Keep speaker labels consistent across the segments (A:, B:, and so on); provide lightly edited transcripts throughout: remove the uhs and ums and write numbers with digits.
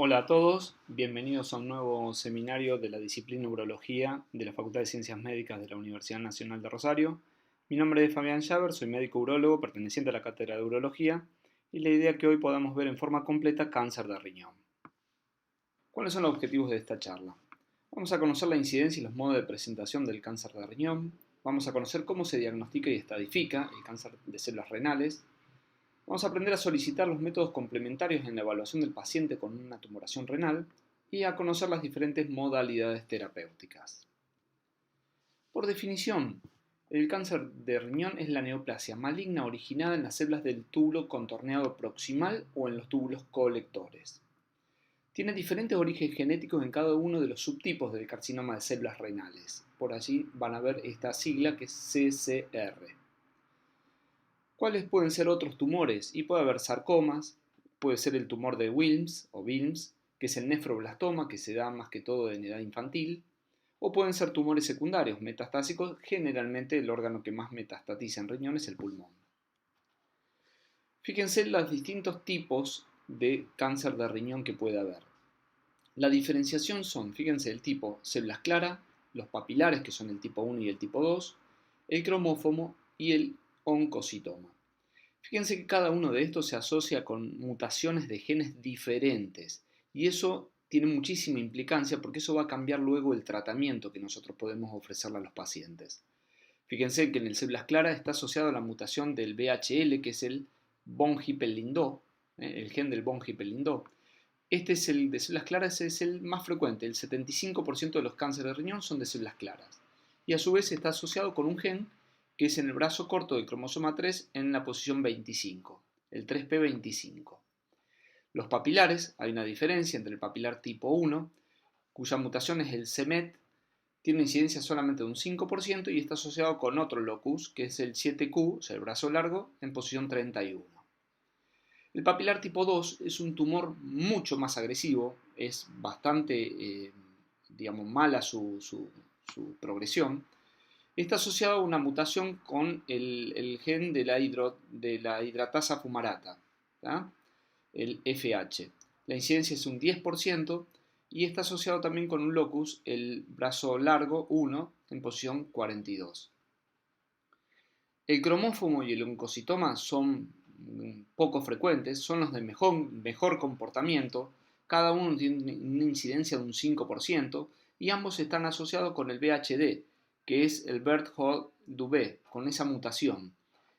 A: Hola a todos, bienvenidos a un nuevo seminario de la disciplina Urología de la Facultad de Ciencias Médicas de la Universidad Nacional de Rosario. Mi nombre es Fabián Schaber, soy médico urólogo perteneciente a la cátedra de Urología y la idea es que hoy podamos ver en forma completa cáncer de riñón. ¿Cuáles son los objetivos de esta charla? Vamos a conocer la incidencia y los modos de presentación del cáncer de riñón, vamos a conocer cómo se diagnostica y estadifica el cáncer de células renales. Vamos a aprender a solicitar los métodos complementarios en la evaluación del paciente con una tumoración renal y a conocer las diferentes modalidades terapéuticas. Por definición, el cáncer de riñón es la neoplasia maligna originada en las células del túbulo contorneado proximal o en los túbulos colectores. Tiene diferentes orígenes genéticos en cada uno de los subtipos del carcinoma de células renales. Por allí van a ver esta sigla que es CCR. ¿Cuáles pueden ser otros tumores? Y puede haber sarcomas, puede ser el tumor de Wilms o Wilms, que es el nefroblastoma, que se da más que todo en edad infantil, o pueden ser tumores secundarios, metastásicos, generalmente el órgano que más metastatiza en riñón es el pulmón. Fíjense los distintos tipos de cáncer de riñón que puede haber. La diferenciación son, fíjense, el tipo células claras, los papilares, que son el tipo 1 y el tipo 2, el cromófomo y el oncocitoma. Fíjense que cada uno de estos se asocia con mutaciones de genes diferentes y eso tiene muchísima implicancia porque eso va a cambiar luego el tratamiento que nosotros podemos ofrecerle a los pacientes. Fíjense que en el células claras está asociado a la mutación del VHL, que es el von Hippel-Lindau, el gen del von Hippel-Lindau. Este es el de células claras, es el más frecuente, el 75% de los cánceres de riñón son de células claras. Y a su vez está asociado con un gen que es en el brazo corto del cromosoma 3 en la posición 25, el 3p25. Los papilares, hay una diferencia entre el papilar tipo 1, cuya mutación es el CMET, tiene una incidencia solamente de un 5% y está asociado con otro locus, que es el 7q, o sea, el brazo largo, en posición 31. El papilar tipo 2 es un tumor mucho más agresivo, es bastante, mala su progresión. Está asociado a una mutación con el gen de la hidratasa fumarata, ¿tá? El FH. La incidencia es un 10% y está asociado también con un locus, el brazo largo 1, en posición 42. El cromófomo y el oncocitoma son poco frecuentes, son los de mejor comportamiento, cada uno tiene una incidencia de un 5% y ambos están asociados con el VHD, que es el Birt-Hall-Dubé, con esa mutación.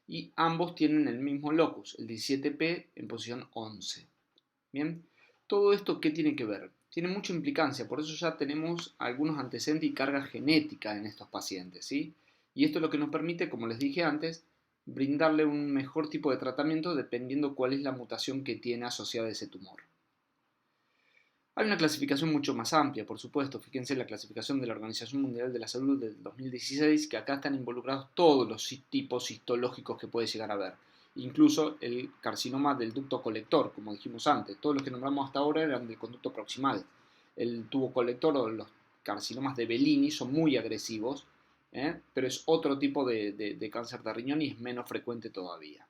A: Y ambos tienen el mismo locus, el 17p en posición 11. Bien, todo esto ¿qué tiene que ver? Tiene mucha implicancia, por eso ya tenemos algunos antecedentes y carga genética en estos pacientes, ¿sí? Y esto es lo que nos permite, como les dije antes, brindarle un mejor tipo de tratamiento dependiendo cuál es la mutación que tiene asociada ese tumor. Hay una clasificación mucho más amplia, por supuesto. Fíjense la clasificación de la Organización Mundial de la Salud del 2016, que acá están involucrados todos los tipos histológicos que puede llegar a haber. Incluso el carcinoma del ducto colector, como dijimos antes. Todos los que nombramos hasta ahora eran del conducto proximal. El tubo colector o los carcinomas de Bellini son muy agresivos, pero es otro tipo de cáncer de riñón y es menos frecuente todavía.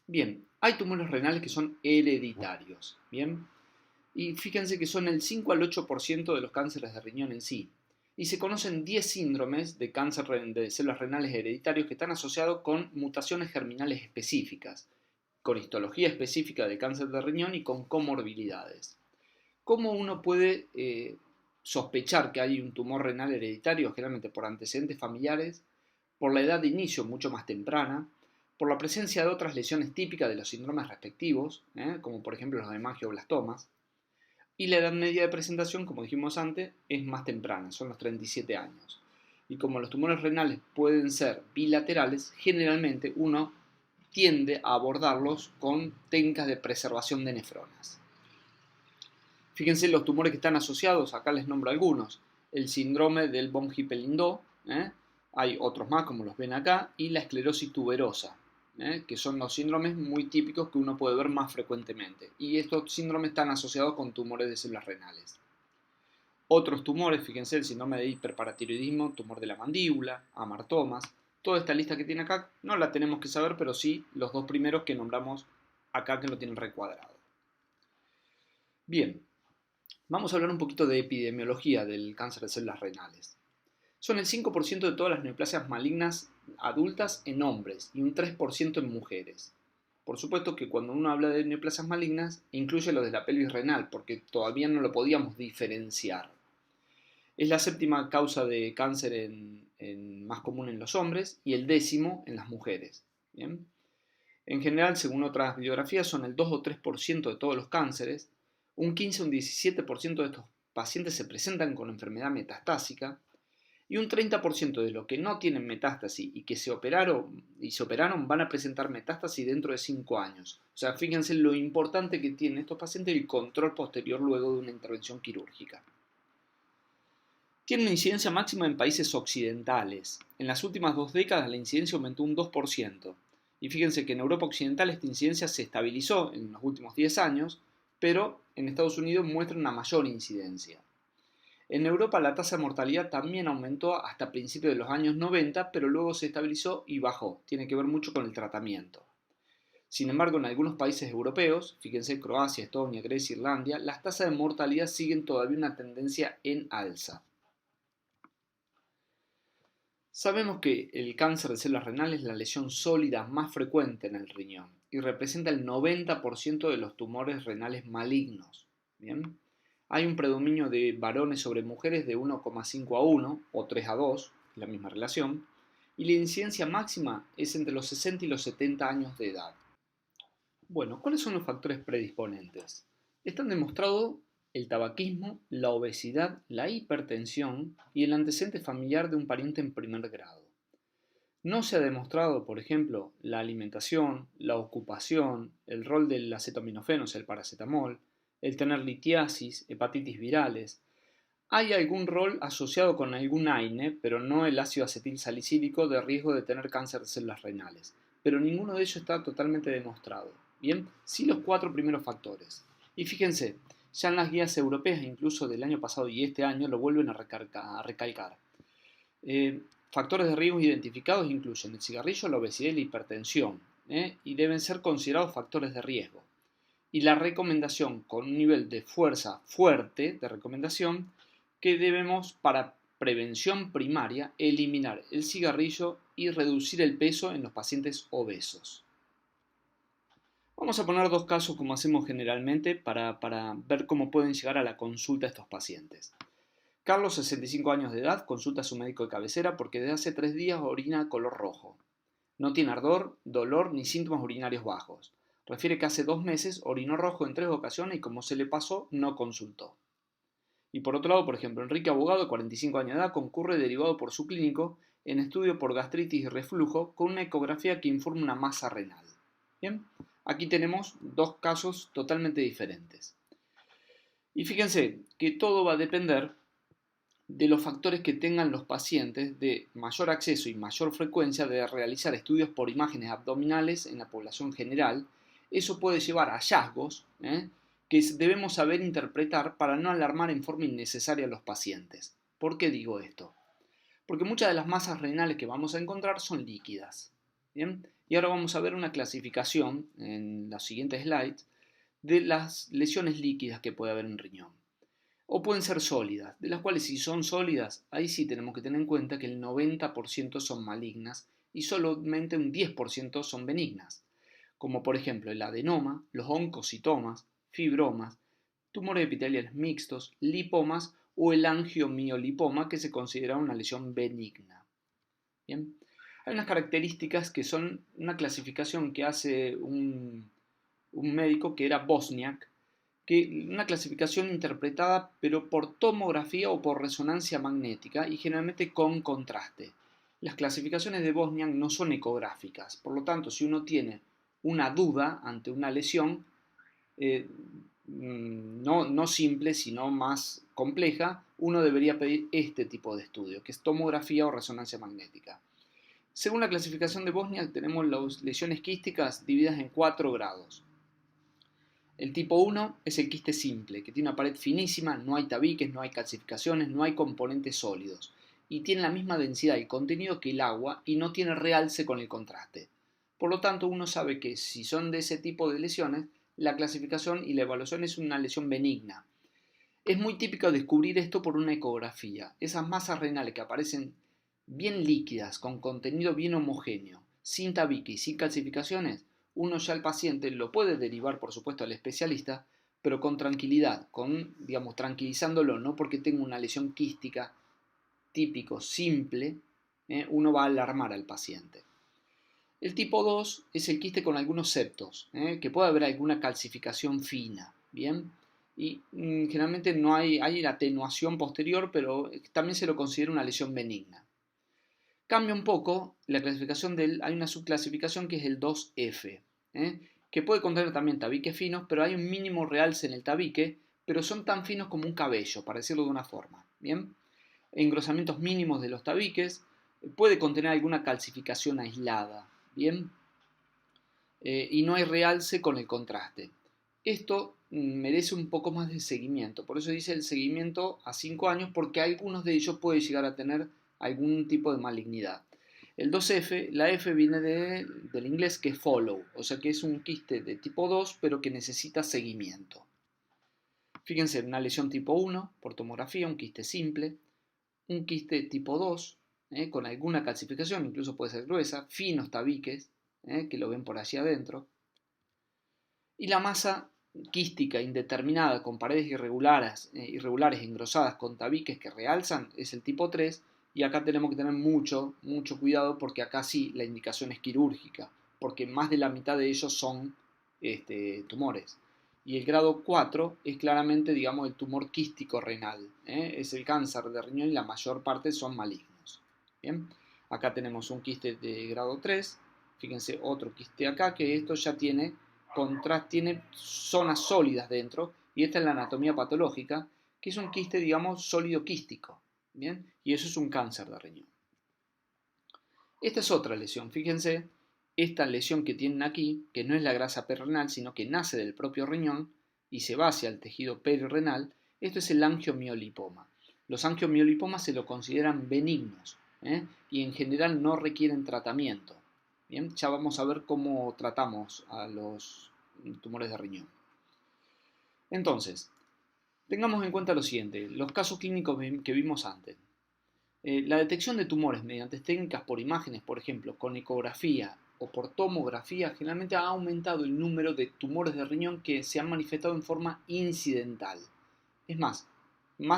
A: Bien, hay tumores renales que son hereditarios. Bien, y fíjense que son el 5 al 8% de los cánceres de riñón en sí. Y se conocen 10 síndromes de cáncer de células renales hereditarios que están asociados con mutaciones germinales específicas, con histología específica de cáncer de riñón y con comorbilidades. ¿Cómo uno puede sospechar que hay un tumor renal hereditario? Generalmente por antecedentes familiares, por la edad de inicio mucho más temprana, por la presencia de otras lesiones típicas de los síndromes respectivos, como por ejemplo los hemangioblastomas, y la edad media de presentación, como dijimos antes, es más temprana, son los 37 años. Y como los tumores renales pueden ser bilaterales, generalmente uno tiende a abordarlos con técnicas de preservación de nefronas. Fíjense los tumores que están asociados, acá les nombro algunos. El síndrome del von Hippel-Lindau, hay otros más como los ven acá, y la esclerosis tuberosa, que son los síndromes muy típicos que uno puede ver más frecuentemente. Y estos síndromes están asociados con tumores de células renales. Otros tumores, fíjense, el síndrome de hiperparatiroidismo, tumor de la mandíbula, amartomas. Toda esta lista que tiene acá no la tenemos que saber, pero sí los dos primeros que nombramos acá que lo tienen recuadrado. Bien, vamos a hablar un poquito de epidemiología del cáncer de células renales. Son el 5% de todas las neoplasias malignas adultas en hombres y un 3% en mujeres. Por supuesto que cuando uno habla de neoplasias malignas, incluye lo de la pelvis renal, porque todavía no lo podíamos diferenciar. Es la séptima causa de cáncer más común en los hombres y el 10º en las mujeres. ¿Bien? En general, según otras bibliografías, son el 2 o 3% de todos los cánceres. Un 15 o un 17% de estos pacientes se presentan con enfermedad metastásica y un 30% de los que no tienen metástasis y que se operaron van a presentar metástasis dentro de 5 años. O sea, fíjense lo importante que tienen estos pacientes y el control posterior luego de una intervención quirúrgica. Tiene una incidencia máxima en países occidentales. En las últimas 2 décadas la incidencia aumentó un 2%. Y fíjense que en Europa Occidental esta incidencia se estabilizó en los últimos 10 años, pero en Estados Unidos muestra una mayor incidencia. En Europa la tasa de mortalidad también aumentó hasta principios de los años 90, pero luego se estabilizó y bajó. Tiene que ver mucho con el tratamiento. Sin embargo, en algunos países europeos, fíjense Croacia, Estonia, Grecia, Irlanda, las tasas de mortalidad siguen todavía una tendencia en alza. Sabemos que el cáncer de células renales es la lesión sólida más frecuente en el riñón y representa el 90% de los tumores renales malignos. ¿Bien? Hay un predominio de varones sobre mujeres de 1,5 a 1 o 3 a 2, la misma relación, y la incidencia máxima es entre los 60 y los 70 años de edad. Bueno, ¿cuáles son los factores predisponentes? Están demostrados el tabaquismo, la obesidad, la hipertensión y el antecedente familiar de un pariente en primer grado. No se ha demostrado, por ejemplo, la alimentación, la ocupación, el rol del acetaminofeno, o sea, el paracetamol, el tener litiasis, hepatitis virales. Hay algún rol asociado con algún AINE, pero no el ácido acetil salicílico de riesgo de tener cáncer de células renales. Pero ninguno de ellos está totalmente demostrado. Bien, sí los 4 primeros factores. Y fíjense, ya en las guías europeas, incluso del año pasado y este año, lo vuelven a recalcar. Factores de riesgo identificados incluyen el cigarrillo, la obesidad y la hipertensión, y deben ser considerados factores de riesgo. Y la recomendación con un nivel de fuerza fuerte de recomendación que debemos para prevención primaria eliminar el cigarrillo y reducir el peso en los pacientes obesos. Vamos a poner 2 casos como hacemos generalmente para ver cómo pueden llegar a la consulta estos pacientes. Carlos, 65 años de edad, consulta a su médico de cabecera porque desde hace 3 días orina color rojo. No tiene ardor, dolor ni síntomas urinarios bajos. Refiere que hace 2 meses orinó rojo en 3 ocasiones y como se le pasó, no consultó. Y por otro lado, por ejemplo, Enrique Abogado, de 45 años de edad, concurre derivado por su clínico en estudio por gastritis y reflujo con una ecografía que informa una masa renal. Bien, aquí tenemos 2 casos totalmente diferentes. Y fíjense que todo va a depender de los factores que tengan los pacientes de mayor acceso y mayor frecuencia de realizar estudios por imágenes abdominales en la población general. Eso puede llevar a hallazgos que debemos saber interpretar para no alarmar en forma innecesaria a los pacientes. ¿Por qué digo esto? Porque muchas de las masas renales que vamos a encontrar son líquidas. ¿Bien? Y ahora vamos a ver una clasificación en los siguientes slides de las lesiones líquidas que puede haber en riñón. O pueden ser sólidas, de las cuales si son sólidas, ahí sí tenemos que tener en cuenta que el 90% son malignas y solamente un 10% son benignas, como por ejemplo el adenoma, los oncocitomas, fibromas, tumores epiteliales mixtos, lipomas o el angiomiolipoma que se considera una lesión benigna. Bien. Hay unas características que son una clasificación que hace un médico que era Bosniak, que una clasificación interpretada pero por tomografía o por resonancia magnética y generalmente con contraste. Las clasificaciones de Bosniak no son ecográficas, por lo tanto, si uno tiene una duda ante una lesión, no simple, sino más compleja, uno debería pedir este tipo de estudio, que es tomografía o resonancia magnética. Según la clasificación de Bosniak, tenemos las lesiones quísticas divididas en 4 grados. El tipo 1 es el quiste simple, que tiene una pared finísima, no hay tabiques, no hay calcificaciones, no hay componentes sólidos, y tiene la misma densidad y contenido que el agua y no tiene realce con el contraste. Por lo tanto, uno sabe que si son de ese tipo de lesiones, la clasificación y la evaluación es una lesión benigna. Es muy típico descubrir esto por una ecografía. Esas masas renales que aparecen bien líquidas, con contenido bien homogéneo, sin tabique y sin calcificaciones, uno ya al paciente lo puede derivar, por supuesto, al especialista, pero con tranquilidad, digamos, tranquilizándolo, no porque tenga una lesión quística típico, simple, uno va a alarmar al paciente. El tipo 2 es el quiste con algunos septos, que puede haber alguna calcificación fina, ¿bien? Y generalmente no hay atenuación posterior, pero también se lo considera una lesión benigna. Cambia un poco la clasificación hay una subclasificación que es el 2F, que puede contener también tabiques finos, pero hay un mínimo realce en el tabique, pero son tan finos como un cabello, para decirlo de una forma, ¿bien? Engrosamientos mínimos de los tabiques, puede contener alguna calcificación aislada, ¿bien? Y no hay realce con el contraste. Esto merece un poco más de seguimiento, por eso dice el seguimiento a 5 años, porque algunos de ellos pueden llegar a tener algún tipo de malignidad. El 2F, la F viene del inglés que es follow, o sea que es un quiste de tipo 2, pero que necesita seguimiento. Fíjense, una lesión tipo 1 por tomografía, un quiste simple, un quiste tipo 2, con alguna calcificación, incluso puede ser gruesa, finos tabiques, que lo ven por allí adentro, y la masa quística indeterminada con paredes irregulares engrosadas con tabiques que realzan es el tipo 3, y acá tenemos que tener mucho cuidado porque acá sí la indicación es quirúrgica, porque más de la mitad de ellos son tumores. Y el grado 4 es claramente, digamos, el tumor quístico renal, es el cáncer de riñón y la mayor parte son malignos. Bien, acá tenemos un quiste de grado 3, fíjense otro quiste acá, que esto ya tiene zonas sólidas dentro, y esta es la anatomía patológica, que es un quiste, digamos, sólido quístico, ¿bien? Y eso es un cáncer de riñón. Esta es otra lesión, fíjense, esta lesión que tienen aquí, que no es la grasa perirenal, sino que nace del propio riñón y se va hacia el tejido perirenal, esto es el angiomiolipoma. Los angiomiolipomas se lo consideran benignos, y en general no requieren tratamiento. Bien, ya vamos a ver cómo tratamos a los tumores de riñón. Entonces, tengamos en cuenta lo siguiente, los casos clínicos que vimos antes. La detección de tumores mediante técnicas por imágenes, por ejemplo, con ecografía o por tomografía, generalmente ha aumentado el número de tumores de riñón que se han manifestado en forma incidental. Es más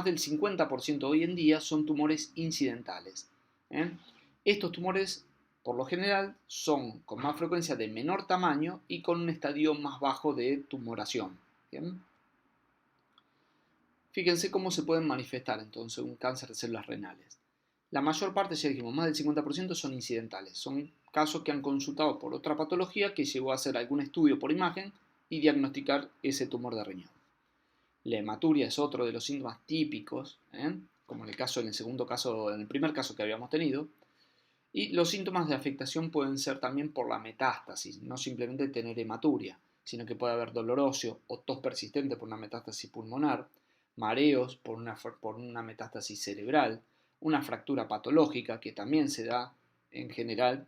A: del 50% hoy en día son tumores incidentales. Estos tumores, por lo general, son con más frecuencia de menor tamaño y con un estadio más bajo de tumoración. ¿Bien? Fíjense cómo se pueden manifestar entonces un cáncer de células renales. La mayor parte, ya dijimos, más del 50% son incidentales. Son casos que han consultado por otra patología que llevó a hacer algún estudio por imagen y diagnosticar ese tumor de riñón. La hematuria es otro de los síntomas típicos, como en el primer caso que habíamos tenido. Y los síntomas de afectación pueden ser también por la metástasis, no simplemente tener hematuria, sino que puede haber dolor óseo o tos persistente por una metástasis pulmonar, mareos por una metástasis cerebral, una fractura patológica que también se da en general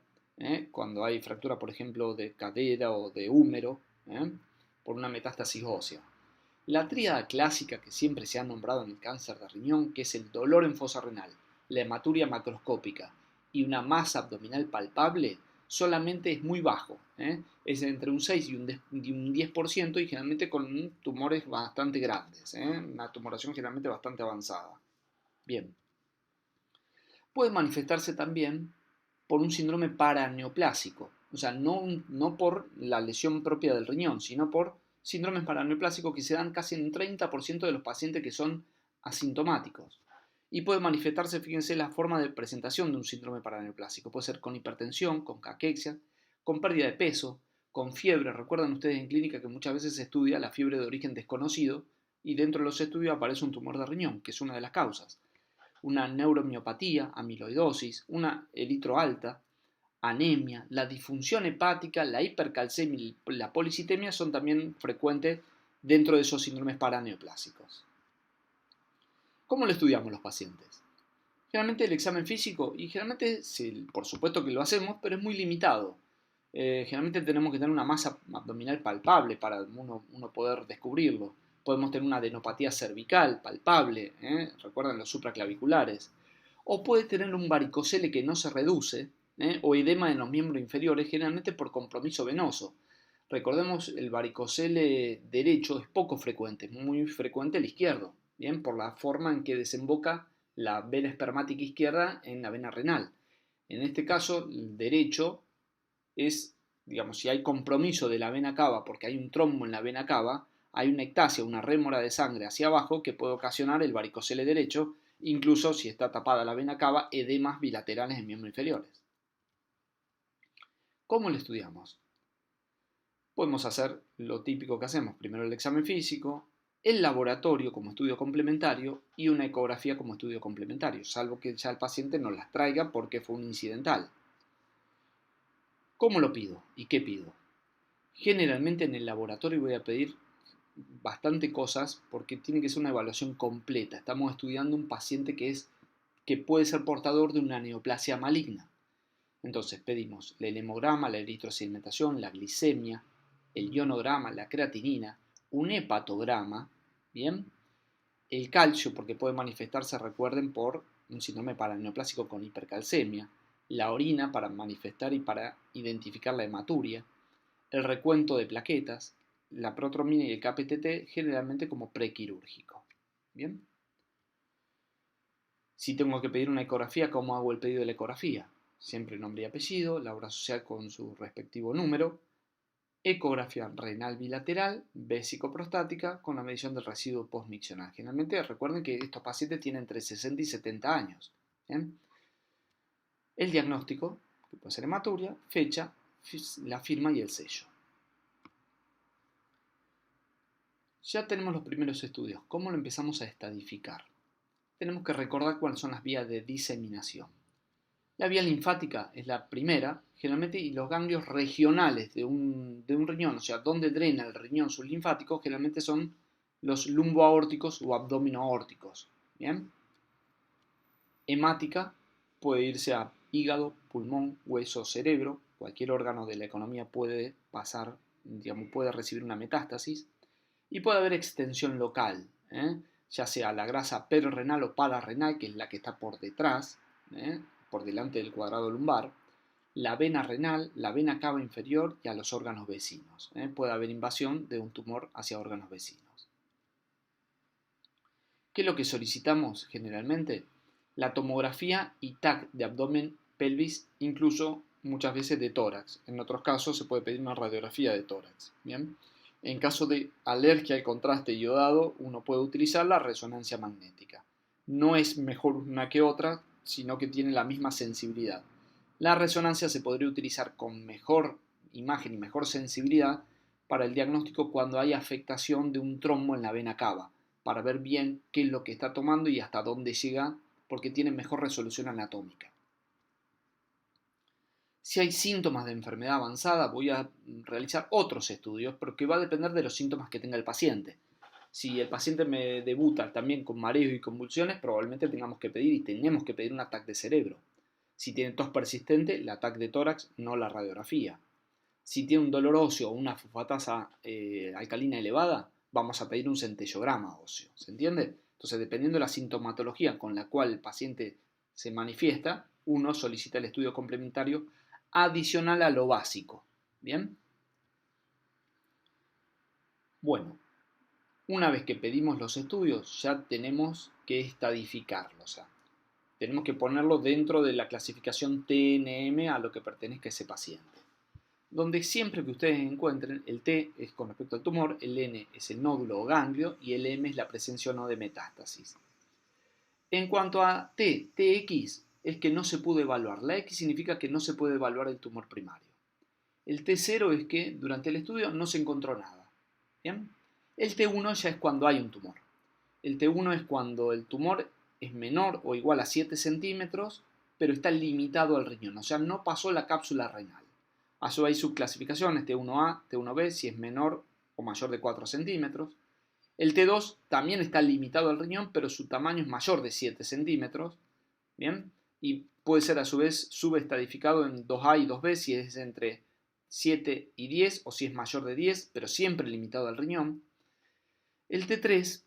A: cuando hay fractura, por ejemplo, de cadera o de húmero, por una metástasis ósea. La tríada clásica que siempre se ha nombrado en el cáncer de riñón, que es el dolor en fosa renal, la hematuria macroscópica y una masa abdominal palpable, solamente es muy bajo, es entre un 6 y un 10% y generalmente con tumores bastante grandes, una tumoración generalmente bastante avanzada. Bien, puede manifestarse también por un síndrome paraneoplásico, o sea, no por la lesión propia del riñón, sino por síndromes paraneoplásicos que se dan casi en un 30% de los pacientes que son asintomáticos. Y puede manifestarse, fíjense, la forma de presentación de un síndrome paraneoplásico. Puede ser con hipertensión, con caquexia, con pérdida de peso, con fiebre. Recuerdan ustedes en clínica que muchas veces se estudia la fiebre de origen desconocido y dentro de los estudios aparece un tumor de riñón, que es una de las causas. Una neuromiopatía, amiloidosis, una eritro alta, anemia, la disfunción hepática, la hipercalcemia y la policitemia son también frecuentes dentro de esos síndromes paraneoplásicos. ¿Cómo lo estudiamos los pacientes? Generalmente el examen físico, y generalmente por supuesto que lo hacemos, pero es muy limitado. Generalmente tenemos que tener una masa abdominal palpable para uno poder descubrirlo. Podemos tener una adenopatía cervical palpable, recuerden los supraclaviculares. O puede tener un varicocele que no se reduce, o edema en los miembros inferiores, generalmente por compromiso venoso. Recordemos, el varicocele derecho es poco frecuente, es muy frecuente el izquierdo, ¿bien? Por la forma en que desemboca la vena espermática izquierda en la vena renal. En este caso, el derecho es, digamos, si hay compromiso de la vena cava porque hay un trombo en la vena cava, hay una ectasia, una rémora de sangre hacia abajo que puede ocasionar el varicocele derecho, incluso si está tapada la vena cava, edemas bilaterales en miembros inferiores. ¿Cómo lo estudiamos? Podemos hacer lo típico que hacemos, primero el examen físico, el laboratorio como estudio complementario y una ecografía como estudio complementario, salvo que ya el paciente nos las traiga porque fue un incidental. ¿Cómo lo pido y qué pido? Generalmente en el laboratorio voy a pedir bastante cosas porque tiene que ser una evaluación completa. Estamos estudiando un paciente que puede ser portador de una neoplasia maligna. Entonces pedimos el hemograma, la eritrosedimentación, la glicemia, el ionograma, la creatinina, un hepatograma, ¿bien? El calcio, porque puede manifestarse, recuerden, por un síndrome paraneoplásico con hipercalcemia, la orina para manifestar y para identificar la hematuria, el recuento de plaquetas, la protromina y el KPTT generalmente como prequirúrgico. ¿Bien? Si tengo que pedir una ecografía, ¿cómo hago el pedido de la ecografía? Siempre nombre y apellido, la obra social con su respectivo número, ecografía renal bilateral, vésico-prostática con la medición del residuo postmiccional. Generalmente recuerden que estos pacientes tienen entre 60 y 70 años. ¿Bien? El diagnóstico, que puede ser hematuria, fecha, la firma y el sello. Ya tenemos los primeros estudios. ¿Cómo lo empezamos a estadificar? Tenemos que recordar cuáles son las vías de diseminación. La vía linfática es la primera, generalmente, y los ganglios regionales de un riñón, o sea, donde drena el riñón sus linfáticos, generalmente son los lumboaórticos o abdominoaórticos. ¿Bien? Hemática puede irse a hígado, pulmón, hueso, cerebro. Cualquier órgano de la economía puede pasar, digamos, puede recibir una metástasis. Y puede haber extensión local, ya sea la grasa perrenal o pararrenal, que es la que está por detrás, por delante del cuadrado lumbar, la vena renal, la vena cava inferior y a los órganos vecinos. Puede haber invasión de un tumor hacia órganos vecinos. ¿Qué es lo que solicitamos generalmente? La tomografía y TAC de abdomen, pelvis, incluso muchas veces de tórax. En otros casos se puede pedir una radiografía de tórax. ¿Bien? En caso de alergia al contraste iodado, uno puede utilizar la resonancia magnética. No es mejor una que otra, sino que tiene la misma sensibilidad. La resonancia se podría utilizar con mejor imagen y mejor sensibilidad para el diagnóstico cuando hay afectación de un trombo en la vena cava, para ver bien qué es lo que está tomando y hasta dónde llega, porque tiene mejor resolución anatómica. Si hay síntomas de enfermedad avanzada, voy a realizar otros estudios, porque va a depender de los síntomas que tenga el paciente. Si el paciente me debuta también con mareos y convulsiones, probablemente tengamos que pedir y tenemos que pedir un ataque de cerebro. Si tiene tos persistente, el ataque de tórax, no la radiografía. Si tiene un dolor óseo o una fosfatasa alcalina elevada, vamos a pedir un centellograma óseo. ¿Se entiende? Entonces, dependiendo de la sintomatología con la cual el paciente se manifiesta, uno solicita el estudio complementario adicional a lo básico. ¿Bien? Bueno, una vez que pedimos los estudios, ya tenemos que estadificarlos. O sea, tenemos que ponerlo dentro de la clasificación TNM a lo que pertenezca ese paciente. Donde siempre que ustedes encuentren, el T es con respecto al tumor, el N es el nódulo o ganglio y el M es la presencia o no de metástasis. En cuanto a TX es que no se pudo evaluar. La X significa que no se puede evaluar el tumor primario. El T0 es que durante el estudio no se encontró nada. ¿Bien? El T1 ya es cuando hay un tumor. El T1 es cuando el tumor es menor o igual a 7 centímetros, pero está limitado al riñón, o sea, no pasó la cápsula renal. A eso hay subclasificaciones, T1A, T1B, si es menor o mayor de 4 centímetros. El T2 también está limitado al riñón, pero su tamaño es mayor de 7 centímetros. ¿Bien? Y puede ser a su vez subestadificado en 2A y 2B si es entre 7 y 10, o si es mayor de 10, pero siempre limitado al riñón. El T3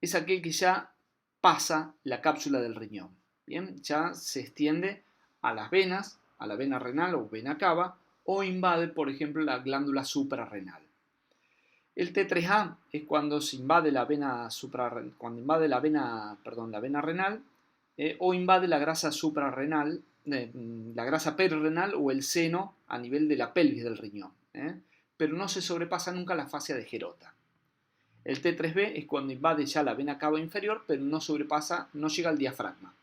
A: es aquel que ya pasa la cápsula del riñón, ¿bien? Ya se extiende a las venas, a la vena renal o vena cava, o invade, por ejemplo, la glándula suprarrenal. El T3A es cuando se invade la vena la vena renal, o invade la grasa suprarrenal, la grasa perirenal o el seno a nivel de la pelvis del riñón, pero no se sobrepasa nunca la fascia de Gerota. El T3B es cuando invade ya la vena cava inferior, pero no llega al diafragma.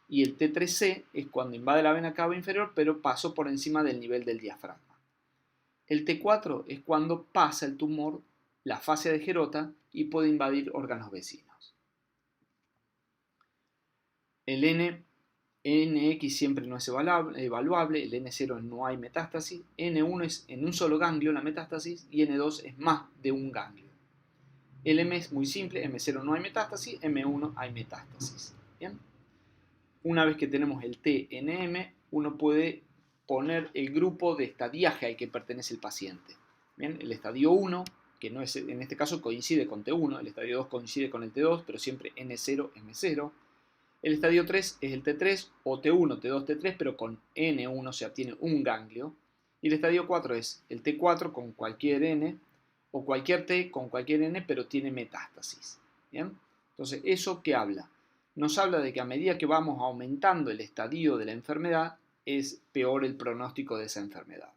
A: Y el T3C es cuando invade la vena cava inferior, pero pasó por encima del nivel del diafragma. El T4 es cuando pasa el tumor la fascia de Gerota y puede invadir órganos vecinos. El NX siempre no es evaluable, el N0 no hay metástasis, N1 es en un solo ganglio la metástasis y N2 es más de un ganglio. El M es muy simple, M0 no hay metástasis, M1 hay metástasis. ¿Bien? Una vez que tenemos el TNM, uno puede poner el grupo de estadiaje al que pertenece el paciente. ¿Bien? El estadio 1, que no es, en este caso coincide con T1, el estadio 2 coincide con el T2, pero siempre N0, M0. El estadio 3 es el T3 o T1, T2, T3, pero con N1, o sea, tiene un ganglio. Y el estadio 4 es el T4 con cualquier N, o cualquier T con cualquier N, pero tiene metástasis. ¿Bien? Entonces, ¿eso qué habla? Nos habla de que a medida que vamos aumentando el estadio de la enfermedad, es peor el pronóstico de esa enfermedad.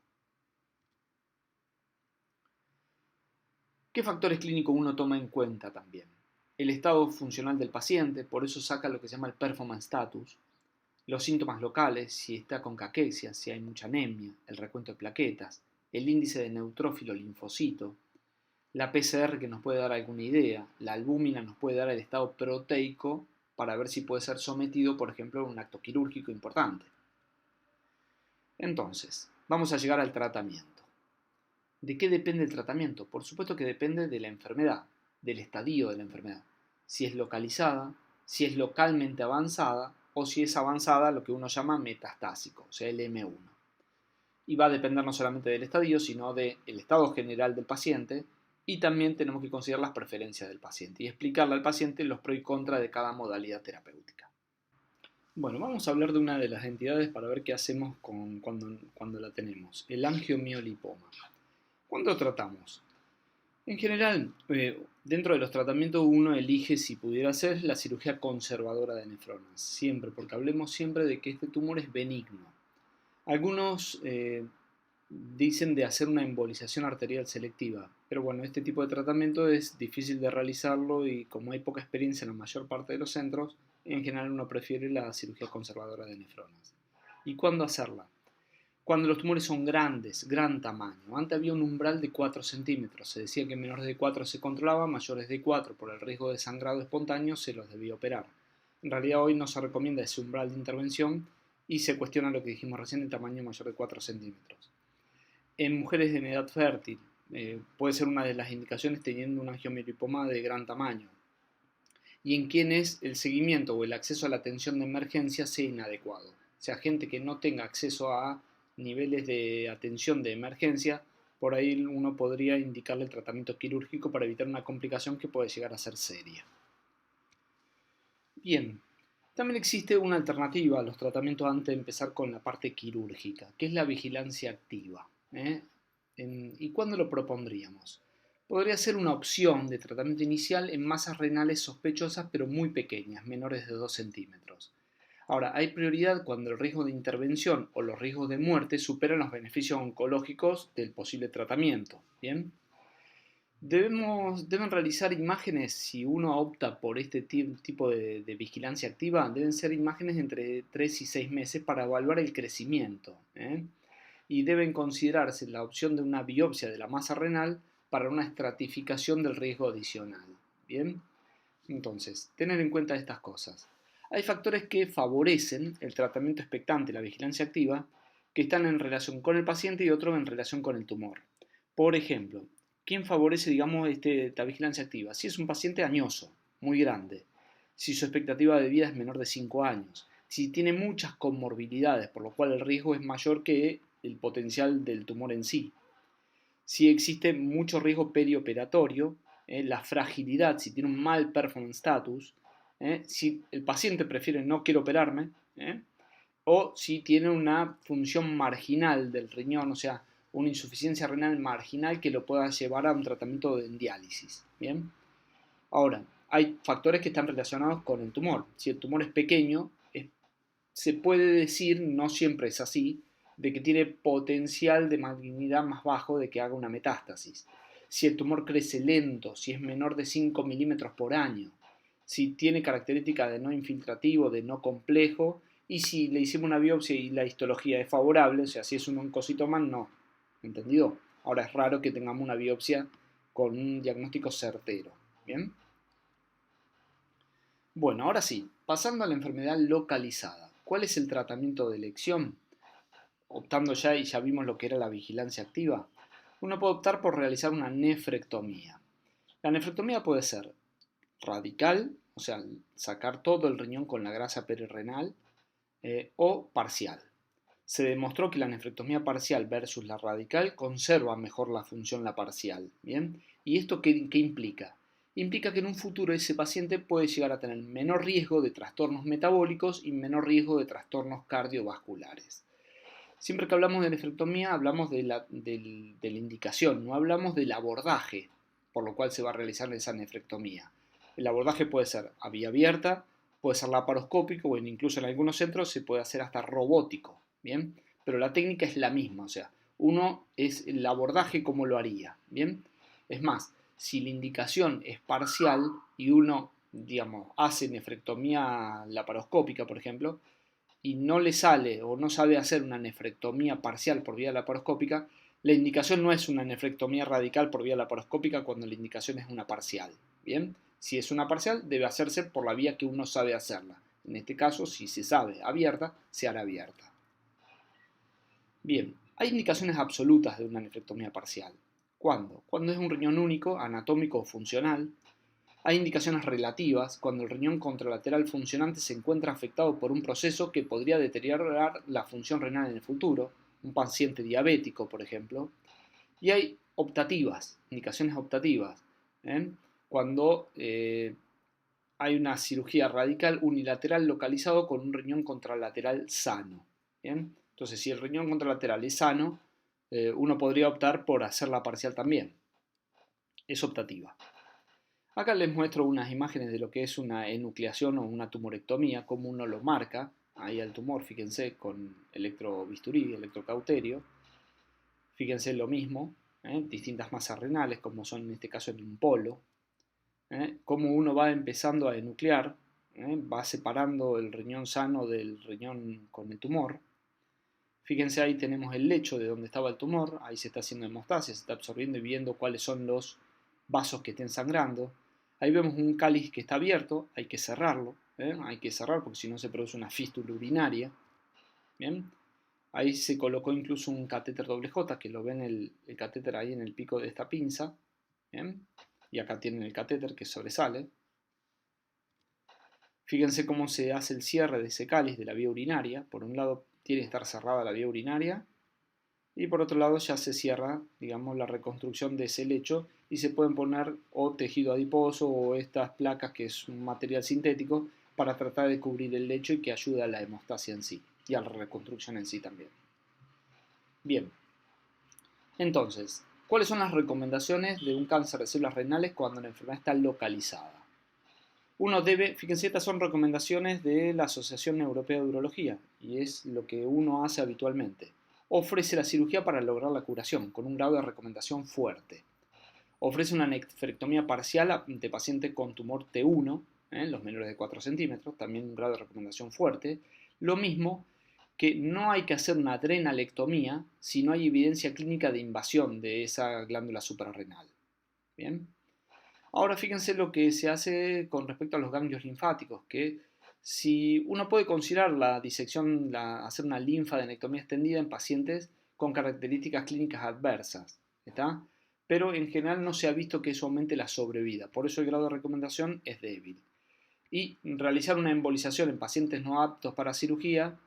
A: ¿Qué factores clínicos uno toma en cuenta también? El estado funcional del paciente, por eso saca lo que se llama el performance status, los síntomas locales, si está con caquexia, si hay mucha anemia, el recuento de plaquetas, el índice de neutrófilo linfocito, la PCR que nos puede dar alguna idea, la albúmina nos puede dar el estado proteico para ver si puede ser sometido, por ejemplo, a un acto quirúrgico importante. Entonces, vamos a llegar al tratamiento. ¿De qué depende el tratamiento? Por supuesto que depende de la enfermedad, del estadio de la enfermedad. Si es localizada, si es localmente avanzada o si es avanzada lo que uno llama metastásico, o sea, el M1. Y va a depender no solamente del estadio, sino del estado general del paciente, y también tenemos que considerar las preferencias del paciente y explicarle al paciente los pros y contras de cada modalidad terapéutica. Bueno, vamos a hablar de una de las entidades para ver qué hacemos cuando la tenemos, el angiomiolipoma. ¿Cuándo lo tratamos? En general, dentro de los tratamientos uno elige si pudiera hacer la cirugía conservadora de nefronas, siempre, porque hablemos siempre de que este tumor es benigno. Algunos dicen de hacer una embolización arterial selectiva, pero bueno, este tipo de tratamiento es difícil de realizarlo y como hay poca experiencia en la mayor parte de los centros, en general uno prefiere la cirugía conservadora de nefronas. ¿Y cuándo hacerla? Cuando los tumores son grandes, gran tamaño. Antes había un umbral de 4 centímetros. Se decía que menores de 4 se controlaba, mayores de 4 por el riesgo de sangrado espontáneo se los debía operar. En realidad hoy no se recomienda ese umbral de intervención y se cuestiona lo que dijimos recién, el tamaño mayor de 4 centímetros. En mujeres en edad fértil puede ser una de las indicaciones teniendo un angiomiolipoma de gran tamaño. Y en quienes el seguimiento o el acceso a la atención de emergencia sea inadecuado. O sea, gente que no tenga acceso a niveles de atención de emergencia, por ahí uno podría indicarle el tratamiento quirúrgico para evitar una complicación que puede llegar a ser seria. Bien, también existe una alternativa a los tratamientos antes de empezar con la parte quirúrgica, que es la vigilancia activa. ¿Y cuándo lo propondríamos? Podría ser una opción de tratamiento inicial en masas renales sospechosas pero muy pequeñas, menores de 2 centímetros. Ahora, hay prioridad cuando el riesgo de intervención o los riesgos de muerte superan los beneficios oncológicos del posible tratamiento. ¿Bien? Deben realizar imágenes, si uno opta por este tipo de vigilancia activa, deben ser imágenes entre 3 y 6 meses para evaluar el crecimiento. Y deben considerarse la opción de una biopsia de la masa renal para una estratificación del riesgo adicional. ¿Bien? Entonces, tener en cuenta estas cosas. Hay factores que favorecen el tratamiento expectante, la vigilancia activa, que están en relación con el paciente y otros en relación con el tumor. Por ejemplo, ¿quién favorece, digamos, esta vigilancia activa? Si es un paciente añoso, muy grande, si su expectativa de vida es menor de 5 años, si tiene muchas comorbilidades, por lo cual el riesgo es mayor que el potencial del tumor en sí. Si existe mucho riesgo perioperatorio, la fragilidad, si tiene un mal performance status, si el paciente prefiere no quiero operarme, o si tiene una función marginal del riñón, o sea, una insuficiencia renal marginal que lo pueda llevar a un tratamiento de diálisis. ¿Bien? Ahora, hay factores que están relacionados con el tumor. Si el tumor es pequeño, se puede decir, no siempre es así, de que tiene potencial de malignidad más bajo de que haga una metástasis. Si el tumor crece lento, si es menor de 5 milímetros por año, si tiene características de no infiltrativo, de no complejo, y si le hicimos una biopsia y la histología es favorable, o sea, si es un oncocitoma, no. ¿Entendido? Ahora es raro que tengamos una biopsia con un diagnóstico certero. ¿Bien? Bueno, ahora sí, pasando a la enfermedad localizada. ¿Cuál es el tratamiento de elección? Optando ya, y ya vimos lo que era la vigilancia activa, uno puede optar por realizar una nefrectomía. La nefrectomía puede ser radical, o sea, sacar todo el riñón con la grasa perirrenal, o parcial. Se demostró que la nefrectomía parcial versus la radical conserva mejor la función la parcial. ¿Bien? ¿Y esto qué implica? Implica que en un futuro ese paciente puede llegar a tener menor riesgo de trastornos metabólicos y menor riesgo de trastornos cardiovasculares. Siempre que hablamos de nefrectomía hablamos de la indicación, no hablamos del abordaje por lo cual se va a realizar esa nefrectomía. El abordaje puede ser a vía abierta, puede ser laparoscópico o incluso en algunos centros se puede hacer hasta robótico, ¿bien? Pero la técnica es la misma, o sea, uno es el abordaje como lo haría, ¿bien? Es más, si la indicación es parcial y uno, digamos, hace nefrectomía laparoscópica, por ejemplo, y no le sale o no sabe hacer una nefrectomía parcial por vía laparoscópica, la indicación no es una nefrectomía radical por vía laparoscópica cuando la indicación es una parcial. ¿Bien? Si es una parcial, debe hacerse por la vía que uno sabe hacerla. En este caso, si se sabe abierta, se hará abierta. Bien, hay indicaciones absolutas de una nefrectomía parcial. ¿Cuándo? Cuando es un riñón único, anatómico o funcional. Hay indicaciones relativas cuando el riñón contralateral funcionante se encuentra afectado por un proceso que podría deteriorar la función renal en el futuro, un paciente diabético, por ejemplo. Y hay optativas, indicaciones optativas, ¿eh? Cuando hay una cirugía radical unilateral localizado con un riñón contralateral sano. ¿Bien? Entonces, si el riñón contralateral es sano, uno podría optar por hacerla parcial también. Es optativa. Acá les muestro unas imágenes de lo que es una enucleación o una tumorectomía, cómo uno lo marca, ahí al tumor, fíjense, con electrobisturí, electrocauterio. Fíjense lo mismo, distintas masas renales, como son en este caso en un polo, cómo uno va empezando a enuclear, va separando el riñón sano del riñón con el tumor. Fíjense, ahí tenemos el lecho de donde estaba el tumor, ahí se está haciendo hemostasia, se está absorbiendo y viendo cuáles son los vasos que estén sangrando. Ahí vemos un cáliz que está abierto, hay que cerrarlo, hay que cerrar porque si no se produce una fístula urinaria. ¿Bien? Ahí se colocó incluso un catéter doble J, que lo ven el catéter ahí en el pico de esta pinza. ¿Bien? Y acá tienen el catéter que sobresale. Fíjense cómo se hace el cierre de ese cáliz de la vía urinaria. Por un lado tiene que estar cerrada la vía urinaria y por otro lado ya se cierra, digamos, la reconstrucción de ese lecho y se pueden poner o tejido adiposo o estas placas que es un material sintético para tratar de cubrir el lecho y que ayude a la hemostasia en sí y a la reconstrucción en sí también. Bien, entonces, ¿cuáles son las recomendaciones de un cáncer de células renales cuando la enfermedad está localizada? Uno debe, fíjense, estas son recomendaciones de la Asociación Europea de Urología y es lo que uno hace habitualmente. Ofrece la cirugía para lograr la curación, con un grado de recomendación fuerte. Ofrece una nefrectomía parcial de pacientes con tumor T1, los menores de 4 centímetros, también un grado de recomendación fuerte. Lo mismo que no hay que hacer una adrenalectomía si no hay evidencia clínica de invasión de esa glándula suprarrenal. Bien. Ahora fíjense lo que se hace con respecto a los ganglios linfáticos, que si uno puede considerar la disección, hacer una linfadenectomía extendida en pacientes con características clínicas adversas, ¿está? Pero en general no se ha visto que eso aumente la sobrevida, por eso el grado de recomendación es débil. Y realizar una embolización en pacientes no aptos para cirugía,